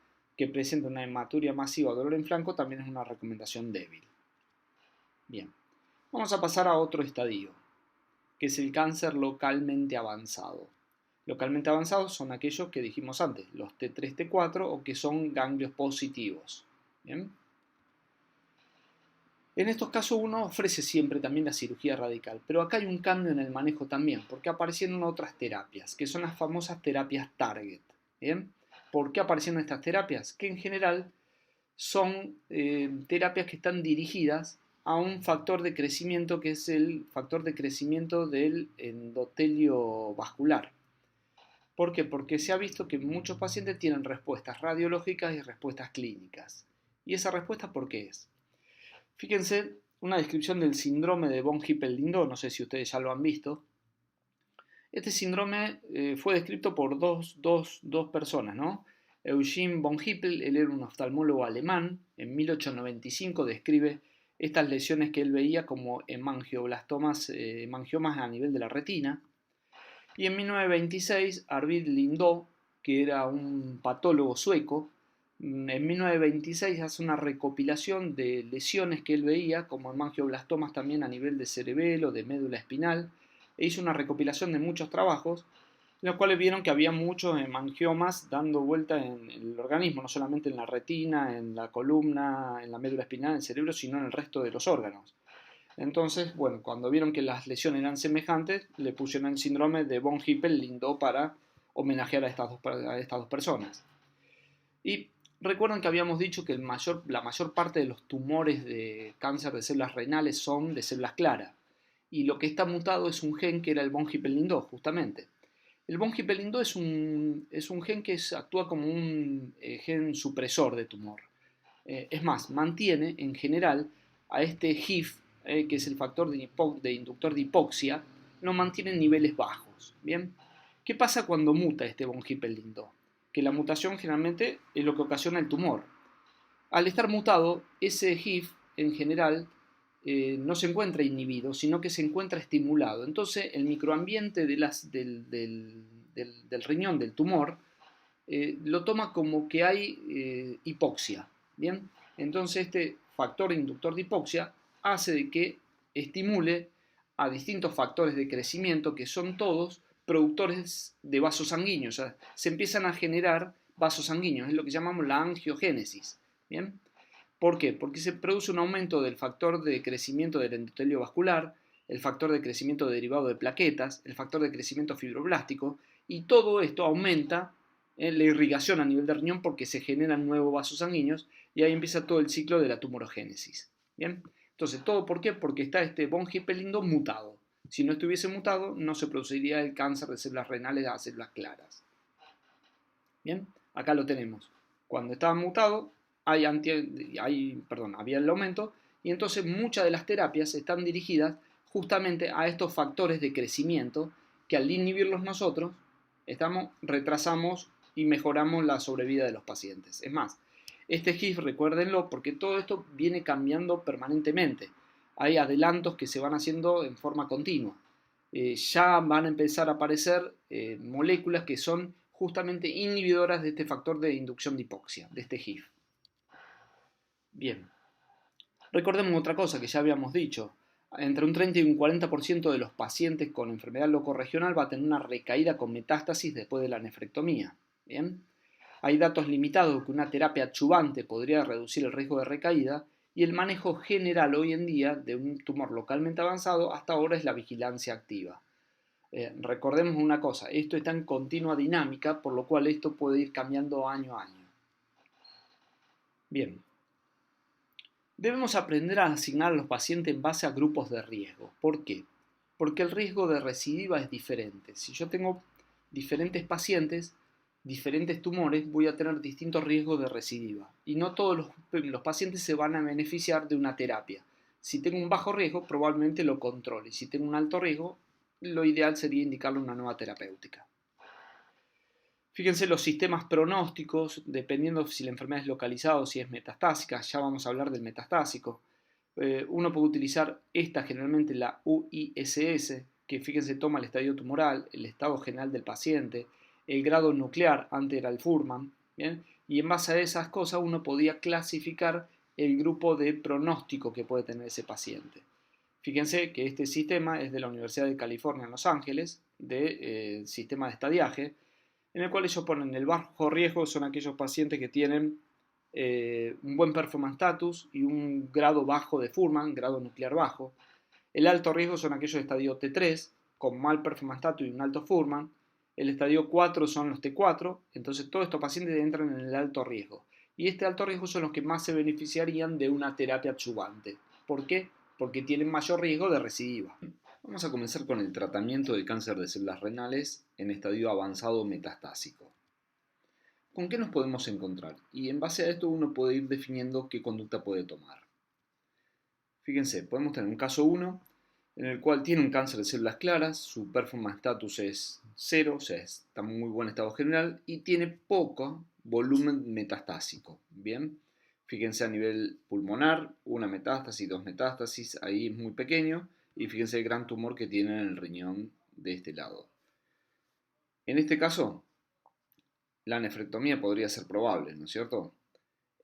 A: que presenta una hematuria masiva o dolor en flanco también es una recomendación débil. Bien, vamos a pasar a otro estadio, que es el cáncer localmente avanzado. Localmente avanzados son aquellos que dijimos antes, los T3, T4 o que son ganglios positivos. ¿Bien? En estos casos uno ofrece siempre también la cirugía radical, pero acá hay un cambio en el manejo también, porque aparecieron otras terapias, que son las famosas terapias target. ¿Bien? ¿Por qué aparecieron estas terapias? Que en general son terapias que están dirigidas a un factor de crecimiento que es el factor de crecimiento del endotelio vascular. ¿Por qué? Porque se ha visto que muchos pacientes tienen respuestas radiológicas y respuestas clínicas. ¿Y esa respuesta por qué es? Fíjense una descripción del síndrome de von Hippel-Lindau, no sé si ustedes ya lo han visto. Este síndrome fue descrito por dos personas, ¿no? Eugene von Hippel, él era un oftalmólogo alemán, en 1895 describe estas lesiones que él veía como hemangioblastomas, hemangiomas a nivel de la retina. Y en 1926, Arvid Lindau, que era un patólogo sueco, en 1926 hace una recopilación de lesiones que él veía, como hemangioblastomas también a nivel de cerebelo, de médula espinal, e hizo una recopilación de muchos trabajos, en los cuales vieron que había muchos hemangiomas dando vuelta en el organismo, no solamente en la retina, en la columna, en la médula espinal, en el cerebro, sino en el resto de los órganos. Entonces, bueno, cuando vieron que las lesiones eran semejantes, le pusieron el síndrome de von Hippel-Lindau para homenajear a estas dos personas. Y recuerdan que habíamos dicho que la mayor parte de los tumores de cáncer de células renales son de células claras. Y lo que está mutado es un gen que era el von Hippel-Lindau, justamente. El von Hippel-Lindau es un gen que actúa como un gen supresor de tumor. Es más, mantiene en general a este HIF, que es el factor de inductor de hipoxia, lo mantiene en niveles bajos. ¿Bien? ¿Qué pasa cuando muta este von Hippel-Lindau? Que la mutación generalmente es lo que ocasiona el tumor. Al estar mutado, ese HIF en general no se encuentra inhibido, sino que se encuentra estimulado. Entonces, el microambiente del riñón, del tumor, lo toma como que hay hipoxia. ¿Bien? Entonces, este factor inductor de hipoxia hace de que estimule a distintos factores de crecimiento que son todos productores de vasos sanguíneos. O sea, se empiezan a generar vasos sanguíneos, es lo que llamamos la angiogénesis. ¿Bien? ¿Por qué? Porque se produce un aumento del factor de crecimiento del endotelio vascular, el factor de crecimiento derivado de plaquetas, el factor de crecimiento fibroblástico, y todo esto aumenta la irrigación a nivel de riñón porque se generan nuevos vasos sanguíneos y ahí empieza todo el ciclo de la tumorogénesis. ¿Bien? Entonces, ¿todo por qué? Porque está este von Hippel-Lindau mutado. Si no estuviese mutado, no se produciría el cáncer de células renales a células claras. Bien, acá lo tenemos. Cuando estaba mutado, había el aumento, y entonces muchas de las terapias están dirigidas justamente a estos factores de crecimiento que al inhibirlos nosotros, retrasamos y mejoramos la sobrevida de los pacientes. Es más, este GIF, recuérdenlo, porque todo esto viene cambiando permanentemente. Hay adelantos que se van haciendo en forma continua. Ya van a empezar a aparecer moléculas que son justamente inhibidoras de este factor de inducción de hipoxia, de este GIF. Bien, recordemos otra cosa que ya habíamos dicho. Entre un 30 y un 40% de los pacientes con enfermedad locorregional va a tener una recaída con metástasis después de la nefrectomía. Bien, hay datos limitados que una terapia adyuvante podría reducir el riesgo de recaída y el manejo general hoy en día de un tumor localmente avanzado hasta ahora es la vigilancia activa. Recordemos una cosa, esto está en continua dinámica, por lo cual esto puede ir cambiando año a año. Bien, debemos aprender a asignar a los pacientes en base a grupos de riesgo. ¿Por qué? Porque el riesgo de recidiva es diferente. Si yo tengo diferentes pacientes, diferentes tumores, voy a tener distintos riesgos de recidiva. Y no todos los pacientes se van a beneficiar de una terapia. Si tengo un bajo riesgo, probablemente lo controle. Si tengo un alto riesgo, lo ideal sería indicarle una nueva terapéutica. Fíjense los sistemas pronósticos, dependiendo si la enfermedad es localizada o si es metastásica, ya vamos a hablar del metastásico. Uno puede utilizar generalmente la UISS, que fíjense toma el estadio tumoral, el estado general del paciente, el grado nuclear, antes era el Fuhrman, ¿bien? y en base a esas cosas uno podía clasificar el grupo de pronóstico que puede tener ese paciente. Fíjense que este sistema es de la Universidad de California en Los Ángeles, de sistema de estadiaje, en el cual ellos ponen el bajo riesgo, son aquellos pacientes que tienen un buen performance status y un grado bajo de Fuhrman, grado nuclear bajo. El alto riesgo son aquellos de estadio T3, con mal performance status y un alto Fuhrman. El estadio 4 son los T4, entonces todos estos pacientes entran en el alto riesgo. Y este alto riesgo son los que más se beneficiarían de una terapia adyuvante. ¿Por qué? Porque tienen mayor riesgo de recidiva. Vamos a comenzar con el tratamiento del cáncer de células renales en estadio avanzado metastásico. ¿Con qué nos podemos encontrar? Y en base a esto uno puede ir definiendo qué conducta puede tomar. Fíjense, podemos tener un caso 1 en el cual tiene un cáncer de células claras, su performance status es 0, o sea, está en muy buen estado general y tiene poco volumen metastásico. Bien, fíjense a nivel pulmonar, una metástasis, 2 metástasis, ahí es muy pequeño, y fíjense el gran tumor que tiene en el riñón de este lado. En este caso, la nefrectomía podría ser probable, ¿no es cierto?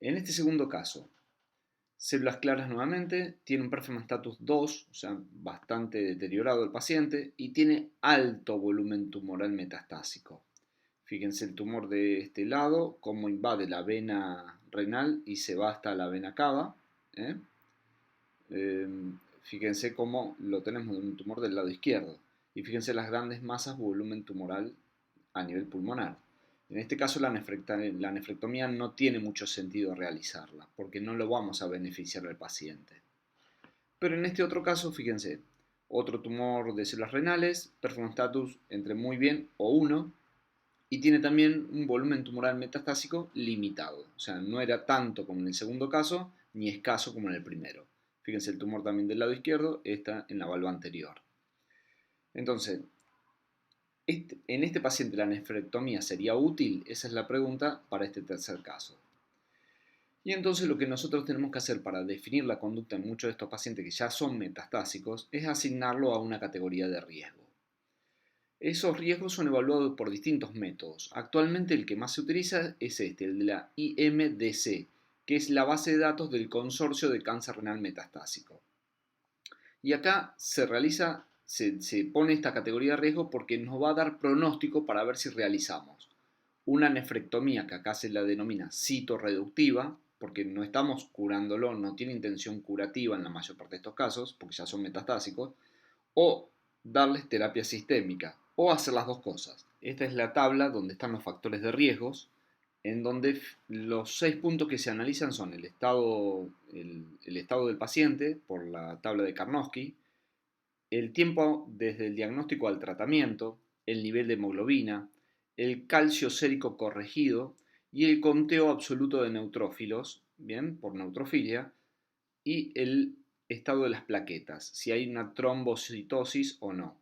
A: En este segundo caso, células claras nuevamente, tiene un performance status 2, o sea, bastante deteriorado el paciente, y tiene alto volumen tumoral metastásico. Fíjense el tumor de este lado, cómo invade la vena renal y se va hasta la vena cava. Fíjense cómo lo tenemos en un tumor del lado izquierdo. Y fíjense las grandes masas, volumen tumoral a nivel pulmonar. En este caso la nefrectomía no tiene mucho sentido realizarla, porque no lo vamos a beneficiar al paciente. Pero en este otro caso, fíjense, otro tumor de células renales, performance status entre muy bien o 1, y tiene también un volumen tumoral metastásico limitado. O sea, no era tanto como en el segundo caso, ni escaso como en el primero. Fíjense el tumor también del lado izquierdo, está en la valva anterior. Entonces, ¿en este paciente la nefrectomía sería útil? Esa es la pregunta para este tercer caso. Y entonces lo que nosotros tenemos que hacer para definir la conducta en muchos de estos pacientes que ya son metastásicos es asignarlo a una categoría de riesgo. Esos riesgos son evaluados por distintos métodos. Actualmente el que más se utiliza es el de la IMDC, que es la base de datos del Consorcio de Cáncer Renal Metastásico. Y acá se pone esta categoría de riesgo porque nos va a dar pronóstico para ver si realizamos una nefrectomía, que acá se la denomina citorreductiva, porque no estamos curándolo, no tiene intención curativa en la mayor parte de estos casos, porque ya son metastásicos, o darles terapia sistémica, o hacer las dos cosas. Esta es la tabla donde están los factores de riesgos, en donde los 6 puntos que se analizan son el estado del paciente, por la tabla de Karnofsky, el tiempo desde el diagnóstico al tratamiento, el nivel de hemoglobina, el calcio sérico corregido y el conteo absoluto de neutrófilos, bien, por neutrofilia, y el estado de las plaquetas, si hay una trombocitosis o no.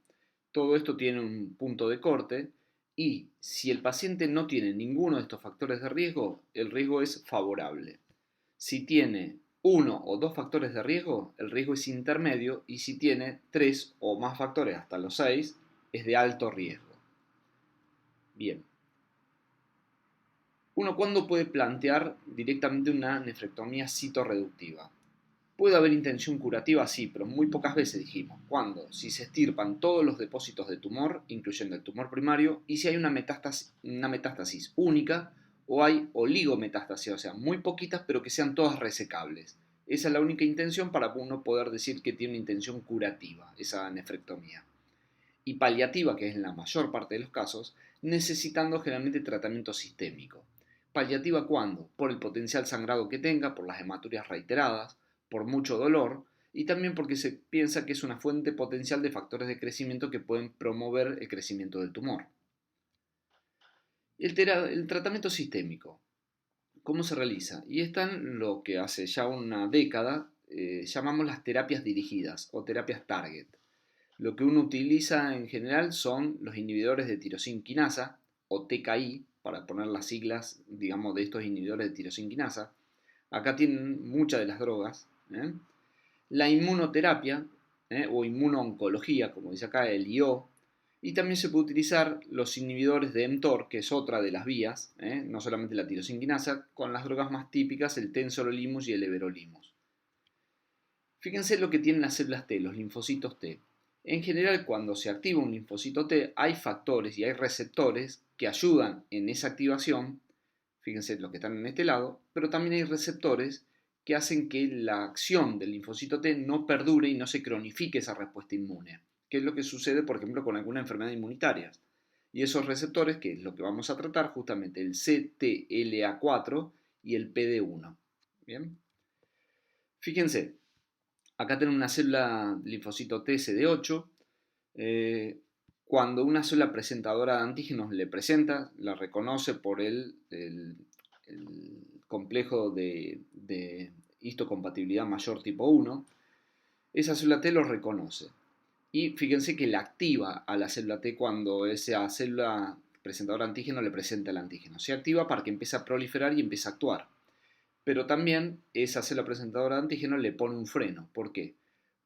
A: Todo esto tiene un punto de corte y si el paciente no tiene ninguno de estos factores de riesgo, el riesgo es favorable. Si tiene uno o dos factores de riesgo, el riesgo es intermedio y si tiene 3 o más factores, hasta los 6, es de alto riesgo. Bien. ¿Uno cuándo puede plantear directamente una nefrectomía citorreductiva? Puede haber intención curativa, sí, pero muy pocas veces dijimos. ¿Cuándo? Si se extirpan todos los depósitos de tumor, incluyendo el tumor primario, y si hay una metástasis única o hay oligometástasis, o sea, muy poquitas, pero que sean todas resecables. Esa es la única intención para uno poder decir que tiene una intención curativa, esa nefrectomía. Y paliativa, que es en la mayor parte de los casos, necesitando generalmente tratamiento sistémico. ¿Paliativa cuándo? Por el potencial sangrado que tenga, por las hematurias reiteradas, por mucho dolor y también porque se piensa que es una fuente potencial de factores de crecimiento que pueden promover el crecimiento del tumor. El tratamiento sistémico, ¿cómo se realiza? Y está en lo que hace ya una década llamamos las terapias dirigidas o terapias target. Lo que uno utiliza en general son los inhibidores de tirosina quinasa o TKI, para poner las siglas, digamos, de estos inhibidores de tirosina quinasa. Acá tienen muchas de las drogas. La inmunoterapia o inmunooncología, como dice acá el IO, Y también se puede utilizar los inhibidores de mTOR, que es otra de las vías, no solamente la tirosinquinasa, con las drogas más típicas, el tensorolimus y el everolimus. Fíjense lo que tienen las células T, los linfocitos T. En general, cuando se activa un linfocito T, hay factores y hay receptores que ayudan en esa activación. Fíjense los que están en este lado, pero también hay receptores que hacen que la acción del linfocito T no perdure y no se cronifique esa respuesta inmune, que es lo que sucede, por ejemplo, con alguna enfermedad inmunitaria. Y esos receptores, que es lo que vamos a tratar, justamente el CTLA4 y el PD1. Bien, fíjense, acá tenemos una célula linfocito T CD8. Cuando una célula presentadora de antígenos le presenta, la reconoce por el complejo de histocompatibilidad mayor tipo 1, esa célula T lo reconoce. Y fíjense que la activa a la célula T cuando esa célula presentadora de antígeno le presenta el antígeno. Se activa para que empiece a proliferar y empiece a actuar. Pero también esa célula presentadora de antígeno le pone un freno. ¿Por qué?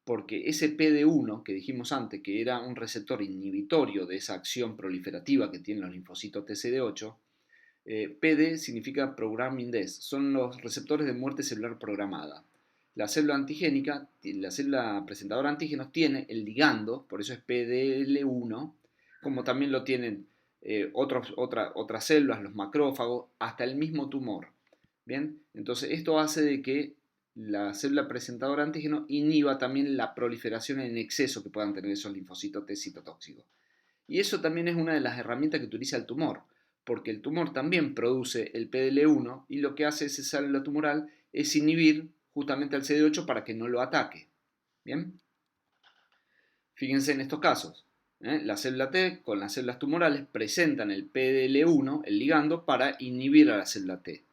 A: Porque ese PD1 que dijimos antes, que era un receptor inhibitorio de esa acción proliferativa que tienen los linfocitos TCD8, PD significa Programming Death, son los receptores de muerte celular programada. La célula antigénica, la célula presentadora de antígenos, tiene el ligando, por eso es PDL1, como también lo tienen otras células, los macrófagos, hasta el mismo tumor. Bien, entonces esto hace de que la célula presentadora de antígeno inhiba también la proliferación en exceso que puedan tener esos linfocitos T citotóxicos. Y eso también es una de las herramientas que utiliza el tumor, porque el tumor también produce el PDL1 y lo que hace esa célula tumoral es inhibir justamente al CD8 para que no lo ataque. ¿Bien? Fíjense en estos casos. La célula T con las células tumorales presentan el PDL1, el ligando, para inhibir a la célula T.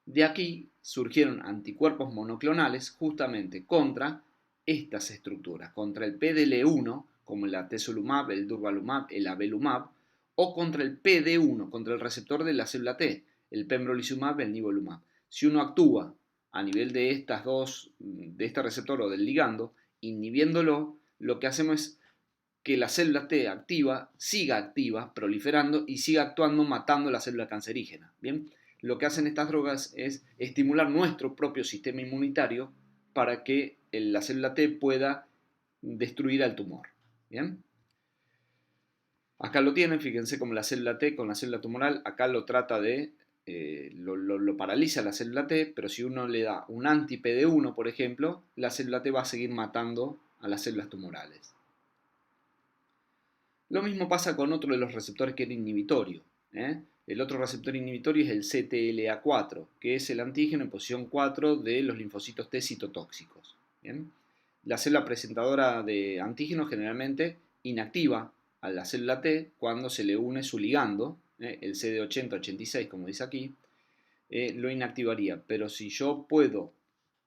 A: De aquí surgieron anticuerpos monoclonales justamente contra estas estructuras, contra el PDL1, como el atezolumab, el durvalumab, el abelumab, o contra el PD1, contra el receptor de la célula T, el pembrolizumab, el nivolumab. Si uno actúa a nivel de este receptor o del ligando, inhibiéndolo, lo que hacemos es que la célula T activa siga activa, proliferando y siga actuando matando la célula cancerígena. ¿Bien? Lo que hacen estas drogas es estimular nuestro propio sistema inmunitario para que la célula T pueda destruir al tumor. ¿Bien? Acá lo tienen, fíjense como la célula T con la célula tumoral, acá lo trata de, lo paraliza la célula T, pero si uno le da un anti-PD1, por ejemplo, la célula T va a seguir matando a las células tumorales. Lo mismo pasa con otro de los receptores que era inhibitorio. El otro receptor inhibitorio es el CTLA4, que es el antígeno en posición 4 de los linfocitos T citotóxicos. ¿Bien? La célula presentadora de antígeno generalmente inactiva a la célula T cuando se le une su ligando, el CD80-86 como dice aquí, lo inactivaría. Pero si yo puedo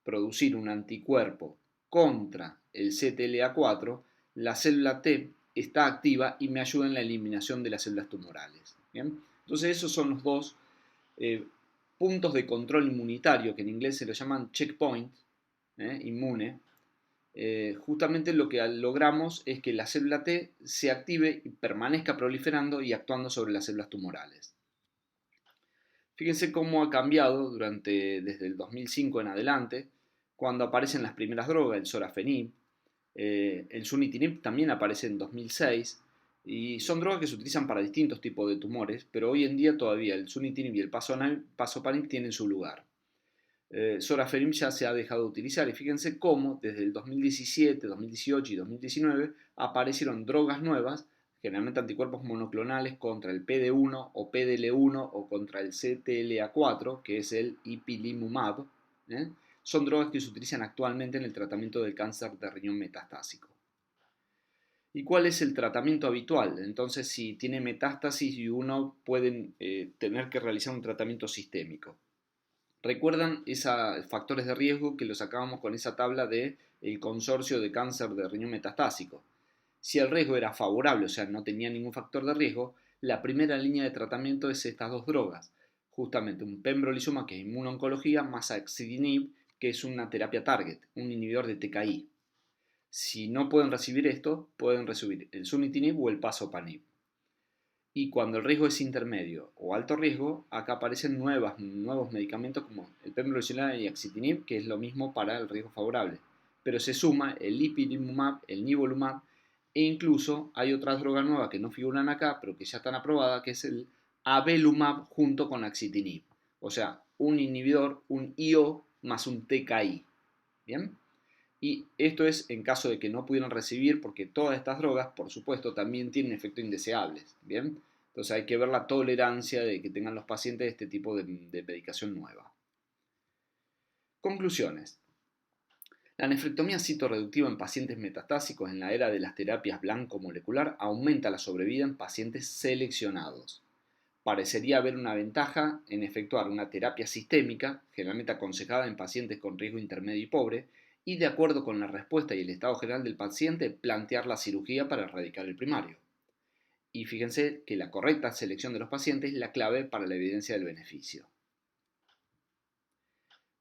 A: producir un anticuerpo contra el CTLA4, la célula T está activa y me ayuda en la eliminación de las células tumorales. ¿Bien? Entonces esos son los dos puntos de control inmunitario, que en inglés se lo llaman checkpoint, inmune. Justamente lo que logramos es que la célula T se active y permanezca proliferando y actuando sobre las células tumorales. Fíjense cómo ha cambiado desde el 2005 en adelante, cuando aparecen las primeras drogas, el sorafenib, el sunitinib también aparece en 2006, y son drogas que se utilizan para distintos tipos de tumores, pero hoy en día todavía el sunitinib y el pazopanib tienen su lugar. Sorafenib ya se ha dejado de utilizar y fíjense cómo desde el 2017, 2018 y 2019 aparecieron drogas nuevas, generalmente anticuerpos monoclonales contra el PD1 o PDL1 o contra el CTLA4, que es el ipilimumab. Son drogas que se utilizan actualmente en el tratamiento del cáncer de riñón metastásico. ¿Y cuál es el tratamiento habitual? Entonces, si tiene metástasis y uno puede tener que realizar un tratamiento sistémico. ¿Recuerdan esos factores de riesgo que los sacábamos con esa tabla del consorcio de cáncer de riñón metastásico? Si el riesgo era favorable, o sea, no tenía ningún factor de riesgo, la primera línea de tratamiento es estas dos drogas. Justamente un pembrolizumab, que es inmunoncología, más axitinib, que es una terapia target, un inhibidor de TKI. Si no pueden recibir esto, pueden recibir el sunitinib o el pazopanib. Y cuando el riesgo es intermedio o alto riesgo, acá aparecen nuevos medicamentos como el pembrolizumab y axitinib, que es lo mismo para el riesgo favorable. Pero se suma el ipilimumab, el nivolumab, e incluso hay otras drogas nuevas que no figuran acá, pero que ya están aprobadas, que es el avelumab junto con axitinib. O sea, un inhibidor, un IO más un TKI. ¿Bien? Y esto es en caso de que no pudieran recibir, porque todas estas drogas, por supuesto, también tienen efectos indeseables. ¿Bien? Entonces hay que ver la tolerancia de que tengan los pacientes de este tipo de medicación nueva. Conclusiones. La nefrectomía citoreductiva en pacientes metastásicos en la era de las terapias blanco-molecular aumenta la sobrevida en pacientes seleccionados. Parecería haber una ventaja en efectuar una terapia sistémica, generalmente aconsejada en pacientes con riesgo intermedio y pobre, y de acuerdo con la respuesta y el estado general del paciente, plantear la cirugía para erradicar el primario. Y fíjense que la correcta selección de los pacientes es la clave para la evidencia del beneficio.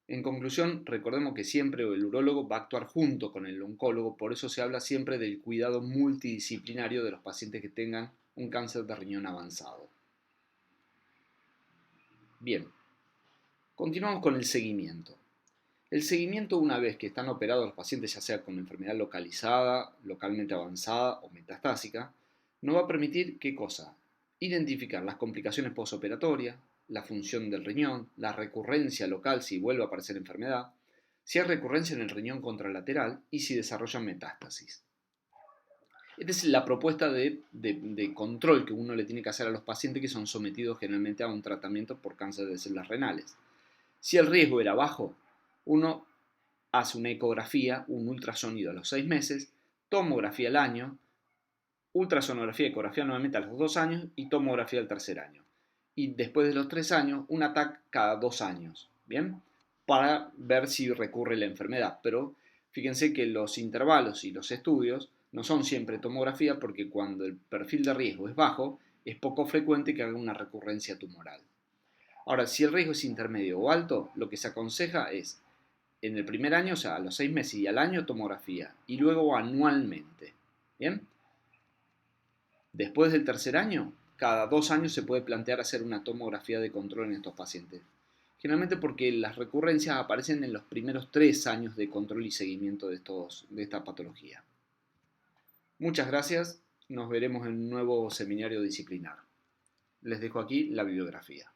A: En conclusión, recordemos que siempre el urólogo va a actuar junto con el oncólogo, por eso se habla siempre del cuidado multidisciplinario de los pacientes que tengan un cáncer de riñón avanzado. Bien, continuamos con el seguimiento. El seguimiento, una vez que están operados los pacientes, ya sea con enfermedad localizada, localmente avanzada o metastásica, nos va a permitir, ¿qué cosa? Identificar las complicaciones postoperatorias, la función del riñón, la recurrencia local si vuelve a aparecer enfermedad, si hay recurrencia en el riñón contralateral y si desarrollan metástasis. Esta es la propuesta de control que uno le tiene que hacer a los pacientes que son sometidos generalmente a un tratamiento por cáncer de células renales. Si el riesgo era bajo, uno hace una ecografía, un ultrasonido a los 6 meses, tomografía al año, ultrasonografía y ecografía nuevamente a los 2 años y tomografía al tercer año. Y después de los 3 años, un TAC cada 2 años, ¿bien? Para ver si recurre la enfermedad. Pero fíjense que los intervalos y los estudios no son siempre tomografía porque cuando el perfil de riesgo es bajo, es poco frecuente que haga una recurrencia tumoral. Ahora, si el riesgo es intermedio o alto, lo que se aconseja es en el primer año, o sea, a los 6 meses y al año, tomografía, y luego anualmente. ¿Bien? Después del tercer año, cada 2 años se puede plantear hacer una tomografía de control en estos pacientes. Generalmente porque las recurrencias aparecen en los primeros 3 años de control y seguimiento de esta patología. Muchas gracias, nos veremos en un nuevo seminario disciplinar. Les dejo aquí la bibliografía.